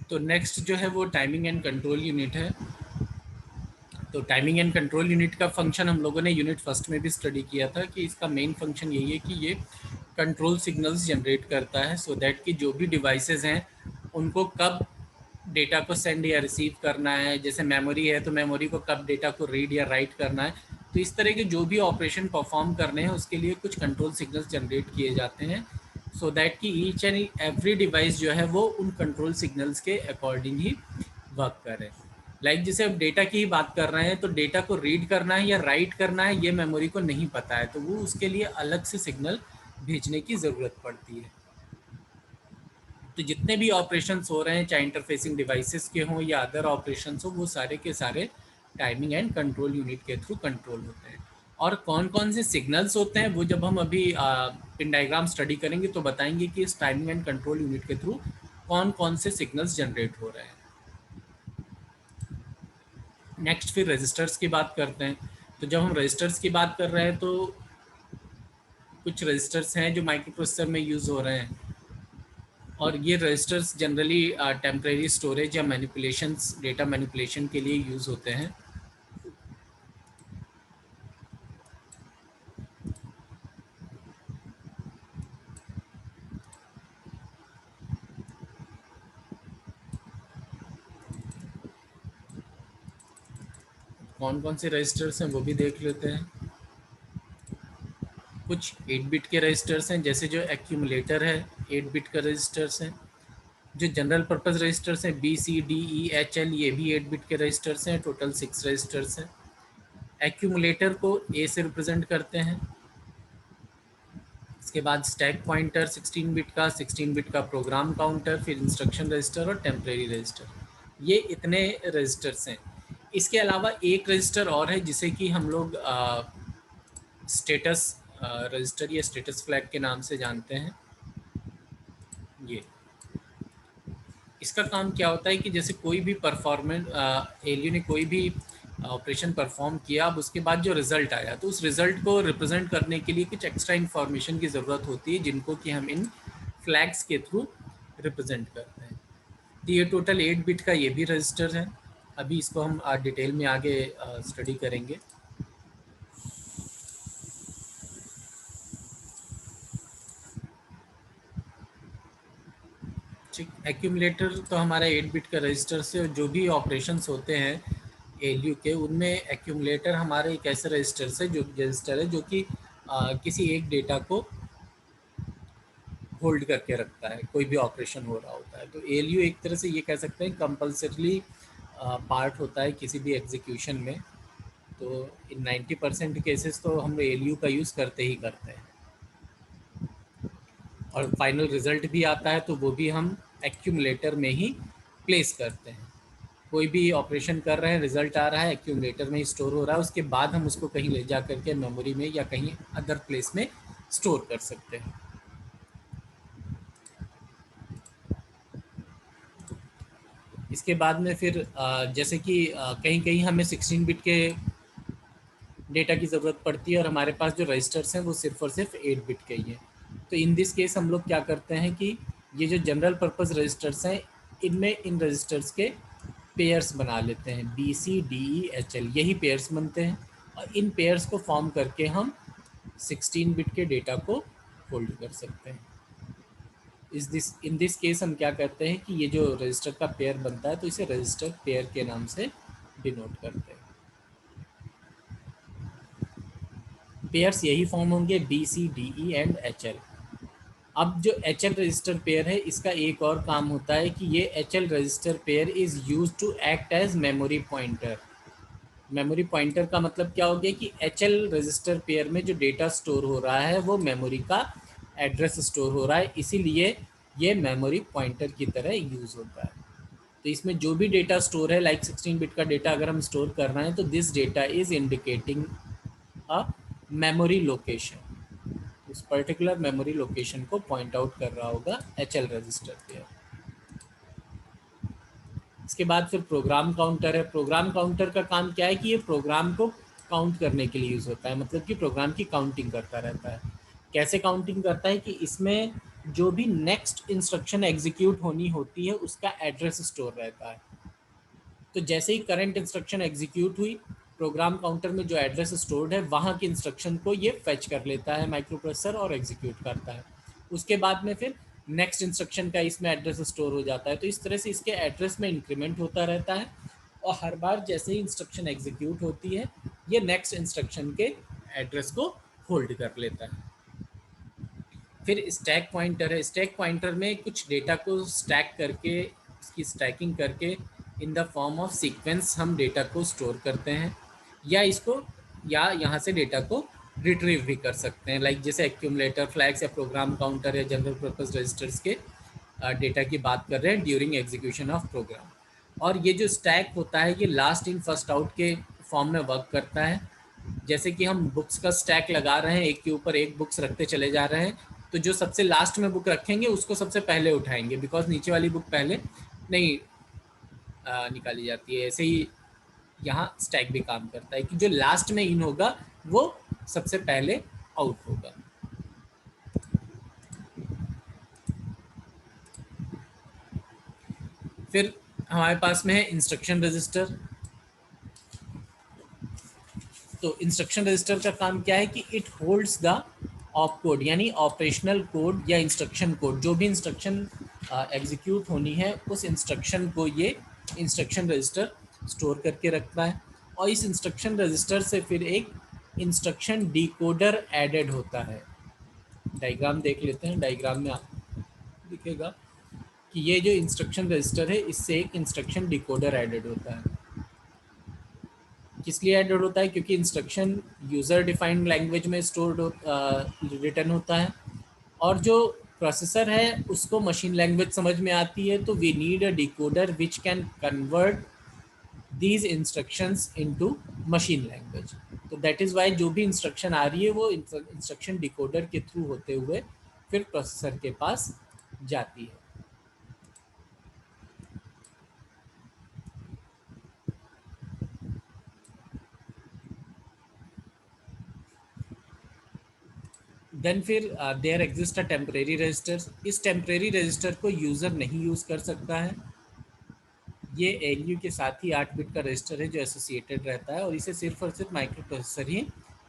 तो नेक्स्ट जो है वो टाइमिंग एंड कंट्रोल यूनिट है। तो टाइमिंग एंड कंट्रोल यूनिट का फंक्शन हम लोगों ने यूनिट फर्स्ट में भी स्टडी किया था कि इसका मेन फंक्शन यही है कि ये कंट्रोल सिग्नल्स जनरेट करता है सो दैट कि जो भी डिवाइसेस हैं उनको कब डेटा को सेंड या रिसीव करना है, जैसे मेमोरी है तो मेमोरी को कब डेटा को रीड या राइट करना है, तो इस तरह के जो भी ऑपरेशन परफॉर्म करने हैं उसके लिए कुछ कंट्रोल सिग्नल्स जनरेट किए जाते हैं सो दैट कि ईच एंड एवरी डिवाइस जो है वो उन कंट्रोल सिग्नल्स के अकॉर्डिंग ही वर्क करे। जैसे अब डेटा की ही बात कर रहे हैं तो डेटा को रीड करना है या राइट करना है ये मेमोरी को नहीं पता है, तो वो उसके लिए अलग से सिग्नल भेजने की ज़रूरत पड़ती है। तो जितने भी ऑपरेशंस हो रहे हैं चाहे इंटरफेसिंग डिवाइसेस के हों या अदर ऑपरेशंस हो वो सारे के सारे टाइमिंग एंड कंट्रोल यूनिट के थ्रू कंट्रोल होते हैं। और कौन कौन से सिग्नल्स होते हैं वो जब हम अभी पिन डायग्राम स्टडी करेंगे तो बताएंगे कि इस टाइमिंग एंड कंट्रोल यूनिट के थ्रू कौन कौन से सिग्नल्स जनरेट हो रहे हैं। नेक्स्ट फिर रजिस्टर्स की बात करते हैं। तो जब हम रजिस्टर्स की बात कर रहे हैं तो कुछ रजिस्टर्स हैं जो माइक्रो प्रोसेसर में यूज़ हो रहे हैं और ये रजिस्टर्स जनरली टेम्परेरी स्टोरेज या मैनिपुलेशंस डेटा मैनिपुलेशन के लिए यूज़ होते हैं। कौन कौन से रजिस्टर्स हैं वो भी देख लेते हैं। कुछ 8 बिट के रजिस्टर्स हैं, जैसे जो एक्यूमुलेटर है 8 बिट का रजिस्टर्स हैं। जो जनरल पर्पज़ रजिस्टर्स हैं B C D E H L ये भी 8 बिट के रजिस्टर्स हैं, टोटल 6 रजिस्टर्स हैं। एक्यूमुलेटर को ए से रिप्रेजेंट करते हैं। इसके बाद स्टैक पॉइंटर 16 बिट का, 16 बिट का प्रोग्राम काउंटर, फिर इंस्ट्रक्शन रजिस्टर और टेम्परेरी रजिस्टर, ये इतने रजिस्टर्स हैं। इसके अलावा एक रजिस्टर और है जिसे कि हम लोग स्टेटस रजिस्टर या स्टेटस फ्लैग के नाम से जानते हैं। ये इसका काम क्या होता है कि जैसे कोई भी परफॉर्मेंस एलयू ने कोई भी ऑपरेशन परफॉर्म किया, अब उसके बाद जो रिज़ल्ट आया तो उस रिज़ल्ट को रिप्रेजेंट करने के लिए कुछ एक्स्ट्रा इन्फॉर्मेशन की ज़रूरत होती है जिनको कि हम इन फ्लैग्स के थ्रू रिप्रेजेंट करते हैं। तो ये टोटल 8 बिट का ये भी रजिस्टर है। अभी इसको हम डिटेल में आगे स्टडी करेंगे। ठीक, एक्यूमुलेटर तो हमारा 8 बिट का रजिस्टर से जो भी ऑपरेशंस होते हैं एलयू के उनमें एक्यूमुलेटर हमारे एक ऐसे रजिस्टर है जो कि किसी एक डेटा को होल्ड करके रखता है, कोई भी ऑपरेशन हो रहा होता है। तो एलयू एक तरह से ये कह सकते हैं कंपल्सरीली पार्ट होता है किसी भी एग्जीक्यूशन में। तो इन 90% केसेस तो हम एलयू का यूज़ करते ही करते हैं और फाइनल रिज़ल्ट भी आता है तो वो भी हम एक्यूमुलेटर में ही प्लेस करते हैं। कोई भी ऑपरेशन कर रहे हैं, रिजल्ट आ रहा है, एक्यूमुलेटर में ही स्टोर हो रहा है, उसके बाद हम उसको कहीं ले जा करके मेमोरी में या कहीं अदर प्लेस में स्टोर कर सकते हैं। इसके बाद में फिर जैसे कि कहीं कहीं हमें 16 बिट के डेटा की ज़रूरत पड़ती है और हमारे पास जो रजिस्टर्स हैं वो सिर्फ और सिर्फ 8 बिट के ही हैं। तो इन दिस केस हम लोग क्या करते हैं कि ये जो जनरल पर्पज़ रजिस्टर्स हैं इनमें इन रजिस्टर्स के पेयर्स बना लेते हैं, B C D E H L यही पेयर्स बनते हैं और इन पेयर्स को फॉर्म करके हम 16 बिट के डेटा को होल्ड कर सकते हैं। इन दिस केस हम क्या करते हैं कि ये जो रजिस्टर का पेयर बनता है तो इसे रजिस्टर पेयर के नाम से डिनोट करते हैं। पेयर्स यही फॉर्म होंगे B C D E and H L. अब जो एच एल रजिस्टर पेयर है इसका एक और काम होता है कि ये H L register pair is use to act as memory pointer. Memory pointer का मतलब क्या हो गया कि एच एल रजिस्टर पेयर में जो डेटा स्टोर हो रहा है वो मेमोरी का एड्रेस स्टोर हो रहा है, इसीलिए ये मेमोरी पॉइंटर की तरह यूज़ होता है। तो इसमें जो भी डेटा स्टोर है, लाइक 16 बिट का डेटा अगर हम स्टोर कर रहे हैं तो this data is indicating a memory location. उस पर्टिकुलर मेमोरी लोकेशन को पॉइंट आउट कर रहा होगा एच एल रजिस्टर पेयर। इसके बाद फिर प्रोग्राम काउंटर है। प्रोग्राम काउंटर का काम क्या है कि ये प्रोग्राम को काउंट करने के लिए यूज़ होता है, मतलब कि प्रोग्राम की काउंटिंग करता रहता है। कैसे काउंटिंग करता है कि इसमें जो भी नेक्स्ट इंस्ट्रक्शन एग्जीक्यूट होनी होती है उसका एड्रेस स्टोर रहता है। तो जैसे ही करंट इंस्ट्रक्शन एग्जीक्यूट हुई, प्रोग्राम काउंटर में जो एड्रेस स्टोर्ड है वहाँ की इंस्ट्रक्शन को ये फेच कर लेता है माइक्रो प्रोसेसर और एग्जीक्यूट करता है। उसके बाद में फिर नेक्स्ट इंस्ट्रक्शन का इसमें एड्रेस स्टोर हो जाता है। तो इस तरह से इसके एड्रेस में इंक्रीमेंट होता रहता है और हर बार जैसे ही इंस्ट्रक्शन एग्जीक्यूट होती है ये नेक्स्ट इंस्ट्रक्शन के एड्रेस को होल्ड कर लेता है। फिर स्टैक पॉइंटर है। स्टैक पॉइंटर में कुछ डेटा को स्टैक करके, इसकी स्टैकिंग करके in the form of sequence हम डेटा को स्टोर करते हैं, या इसको या यहाँ से डेटा को रिट्रीव भी कर सकते हैं। लाइक जैसे एक्यूमुलेटर फ्लैग्स या प्रोग्राम काउंटर या जनरल पर्पस रजिस्टर्स के डेटा की बात कर रहे हैं ड्यूरिंग एग्जीक्यूशन ऑफ प्रोग्राम। और ये जो स्टैक होता है ये लास्ट इन फर्स्ट आउट के फॉर्म में वर्क करता है। जैसे कि हम बुक्स का स्टैक लगा रहे हैं, एक के ऊपर एक बुक्स रखते चले जा रहे हैं, तो जो सबसे लास्ट में बुक रखेंगे उसको सबसे पहले उठाएंगे, बिकॉज नीचे वाली बुक पहले नहीं निकाली जाती है। ऐसे ही यहाँ स्टैक भी काम करता है कि जो लास्ट में इन होगा वो सबसे पहले आउट होगा। फिर हमारे पास में है इंस्ट्रक्शन रजिस्टर। तो इंस्ट्रक्शन रजिस्टर का काम क्या है कि it holds the op code, यानी ऑपरेशनल कोड या इंस्ट्रक्शन कोड। जो भी इंस्ट्रक्शन एग्जीक्यूट होनी है उस इंस्ट्रक्शन को ये इंस्ट्रक्शन रजिस्टर स्टोर करके रखता है। और इस इंस्ट्रक्शन रजिस्टर से फिर एक इंस्ट्रक्शन डिकोडर एडेड होता है। डायग्राम देख लेते हैं। डायग्राम में आप दिखेगा कि ये जो इंस्ट्रक्शन रजिस्टर है इससे एक इंस्ट्रक्शन डिकोडर एडेड होता है। किस लिए एडेड होता है? क्योंकि इंस्ट्रक्शन यूज़र डिफाइंड लैंग्वेज में स्टोर्ड रिटर्न होता है और जो प्रोसेसर है उसको मशीन लैंग्वेज समझ में आती है, तो we need a decoder which can convert these instructions into machine language. तो दैट इज़ वाई जो भी इंस्ट्रक्शन आ रही है वो इंस्ट्रक्शन डिकोडर के थ्रू होते हुए फिर प्रोसेसर के पास जाती है। देन फिर there exist a temporary register. इस टेम्परेरी रजिस्टर को यूज़र नहीं यूज़ कर सकता है। ये एलयू के साथ ही 8 बिट का रजिस्टर है जो एसोसिएटेड रहता है और इसे सिर्फ और सिर्फ माइक्रो प्रोसेसर ही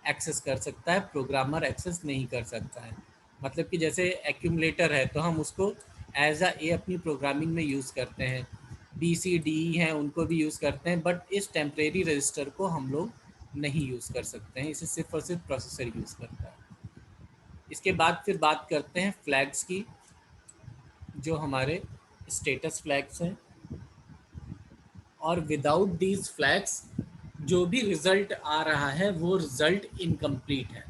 एक्सेस कर सकता है, प्रोग्रामर एक्सेस नहीं कर सकता है। मतलब कि जैसे एक्यूमुलेटर है तो हम उसको एज अ ए अपनी प्रोग्रामिंग में यूज़ करते हैं, बी सी डी ई हैं उनको भी यूज़ करते हैं, बट इस टेम्परेरी रजिस्टर को हम लोग नहीं यूज़ कर सकते हैं, इसे सिर्फ और सिर्फ प्रोसेसर यूज़ करता है। इसके बाद फिर बात करते हैं फ्लैग्स की, जो हमारे स्टेटस फ्लैग्स हैं। और विदाउट दीज फ्लैग्स जो भी रिजल्ट आ रहा है वो रिजल्ट इनकम्प्लीट है।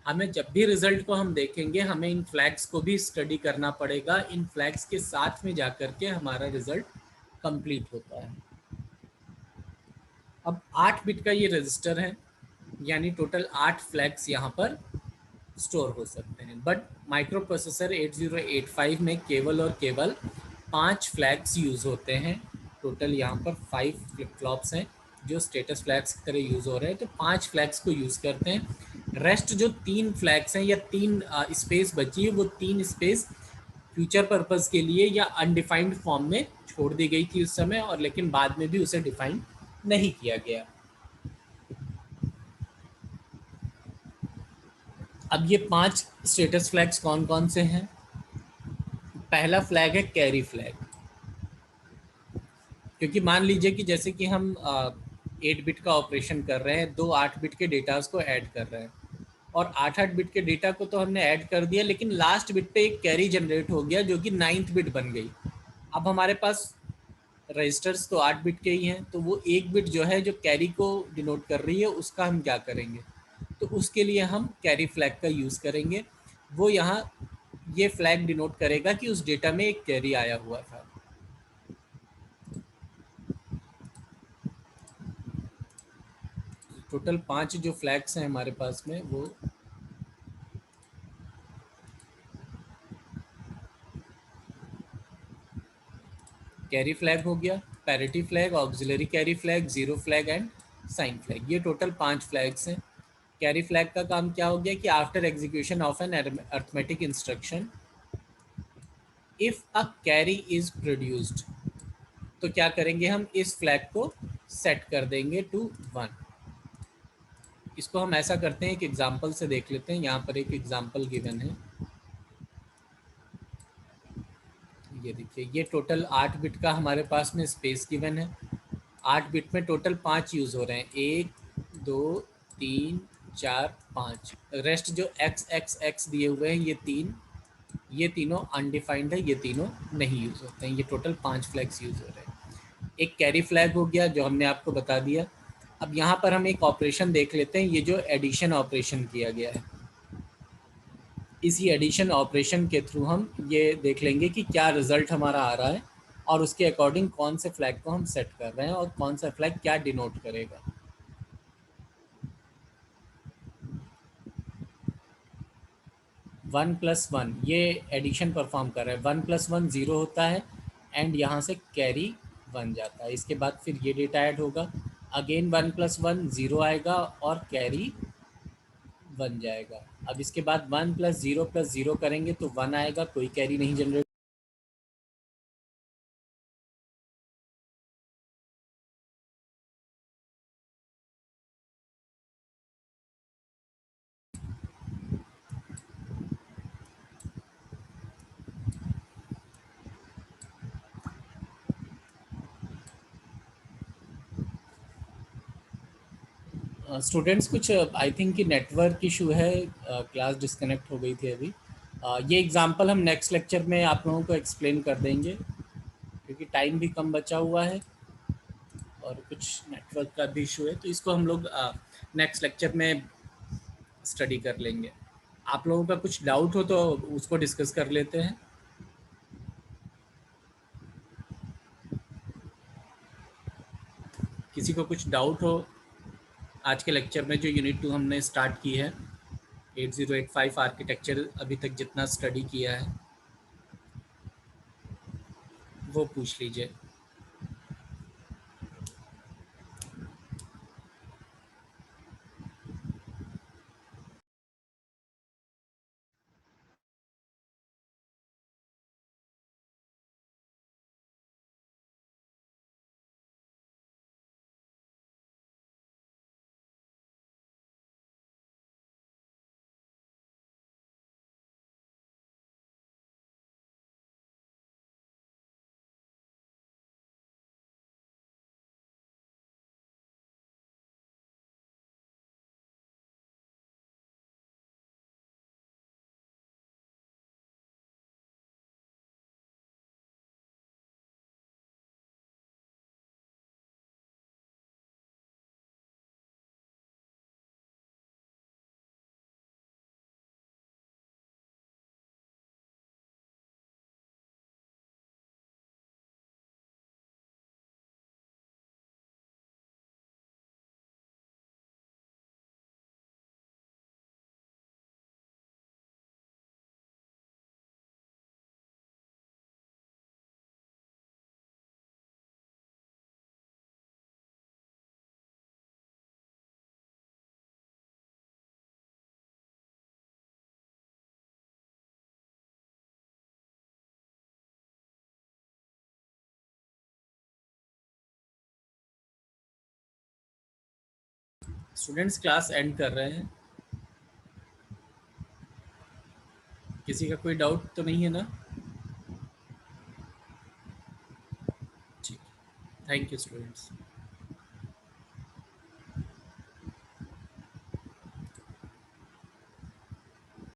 हमें जब भी रिजल्ट को हम देखेंगे हमें इन फ्लैग्स को भी स्टडी करना पड़ेगा। इन फ्लैग्स के साथ में जाकर के हमारा रिजल्ट कंप्लीट होता है। अब 8 बिट का ये रजिस्टर है, यानी टोटल 8 फ्लैग्स यहाँ पर स्टोर हो सकते हैं। बट माइक्रो प्रोसेसर 8085 में केवल और केवल 5 फ्लैग्स यूज़ होते हैं। टोटल यहाँ पर 5 फ्लिप फ्लॉप्स हैं जो स्टेटस फ्लैग्स की तरह यूज़ हो रहे हैं, तो 5 फ्लैग्स को यूज़ करते हैं। रेस्ट जो 3 फ्लैग्स हैं या 3 स्पेस बची है वो 3 स्पेस फ्यूचर पर्पज़ के लिए या अनडिफाइंड फॉर्म में छोड़ दी गई थी उस समय, और लेकिन बाद में भी उसे डिफाइन नहीं किया गया। अब ये 5 स्टेटस फ्लैग्स कौन कौन से हैं? पहला फ्लैग है कैरी फ्लैग। क्योंकि मान लीजिए कि जैसे कि हम 8 बिट का ऑपरेशन कर रहे हैं, 2 8 बिट के डेटास को ऐड कर रहे हैं, और 8 बिट के डेटा को तो हमने ऐड कर दिया, लेकिन लास्ट बिट पे एक कैरी जनरेट हो गया जो कि 9th बिट बन गई। अब हमारे पास रजिस्टर्स तो 8 बिट के ही हैं, तो वो एक बिट जो है जो कैरी को डिनोट कर रही है उसका हम क्या करेंगे? तो उसके लिए हम कैरी फ्लैग का यूज़ करेंगे। वो यहाँ ये फ्लैग डिनोट करेगा कि उस डेटा में एक कैरी आया हुआ था। टोटल 5 जो फ्लैग्स हैं हमारे पास में वो कैरी फ्लैग हो गया, parity flag, auxiliary carry flag, zero flag and sign flag. ये टोटल 5 फ्लैग्स हैं। कैरी फ्लैग का काम क्या हो गया कि after execution of an arithmetic instruction if a carry is produced, तो क्या करेंगे हम, इस फ्लैग को सेट कर देंगे टू 1। इसको हम ऐसा करते हैं, एक एग्जांपल से देख लेते हैं। यहाँ पर एक एग्जांपल गिवन है, ये देखिए, ये टोटल 8 बिट का हमारे पास में स्पेस गिवन है। 8 बिट में टोटल 5 यूज़ हो रहे हैं, 1 2 3 4 5। रेस्ट जो एक्स एक्स एक्स दिए हुए हैं, ये तीनों अनडिफाइंड है, ये तीनों नहीं यूज़ होते हैं। ये टोटल 5 फ्लैग्स यूज़ हो रहे हैं। एक कैरी फ्लैग हो गया जो हमने आपको बता दिया। अब यहाँ पर हम एक ऑपरेशन देख लेते हैं, ये जो एडिशन ऑपरेशन किया गया है, इसी एडिशन ऑपरेशन के थ्रू हम ये देख लेंगे कि क्या रिज़ल्ट हमारा आ रहा है और उसके अकॉर्डिंग कौन से फ्लैग को हम सेट कर रहे हैं और कौन सा फ्लैग क्या डिनोट करेगा। 1+1 ये एडिशन परफॉर्म कर रहा है। 1+1 ज़ीरो होता है एंड यहाँ से कैरी 1 जाता है। इसके बाद फिर ये डेटा ऐड होगा, अगेन 1+1 ज़ीरो आएगा और कैरी 1 जाएगा। अब इसके बाद 1+0 करेंगे तो 1 आएगा, कोई कैरी नहीं जनरेट। स्टूडेंट्स कुछ आई थिंक कि नेटवर्क इशू है, क्लास डिस्कनेक्ट हो गई थी अभी। ये एग्जांपल हम नेक्स्ट लेक्चर में आप लोगों को एक्सप्लेन कर देंगे, क्योंकि टाइम भी कम बचा हुआ है और कुछ नेटवर्क का भी इशू है, तो इसको हम लोग नेक्स्ट लेक्चर में स्टडी कर लेंगे। आप लोगों का कुछ डाउट हो तो उसको डिस्कस कर लेते हैं। किसी को कुछ डाउट हो आज के लेक्चर में, जो यूनिट 2 हमने स्टार्ट की है, 8085 आर्किटेक्चर अभी तक जितना स्टडी किया है वो पूछ लीजिए। स्टूडेंट्स क्लास एंड कर रहे हैं। किसी का कोई डाउट तो नहीं है ना? ठीक, थैंक यू स्टूडेंट्स।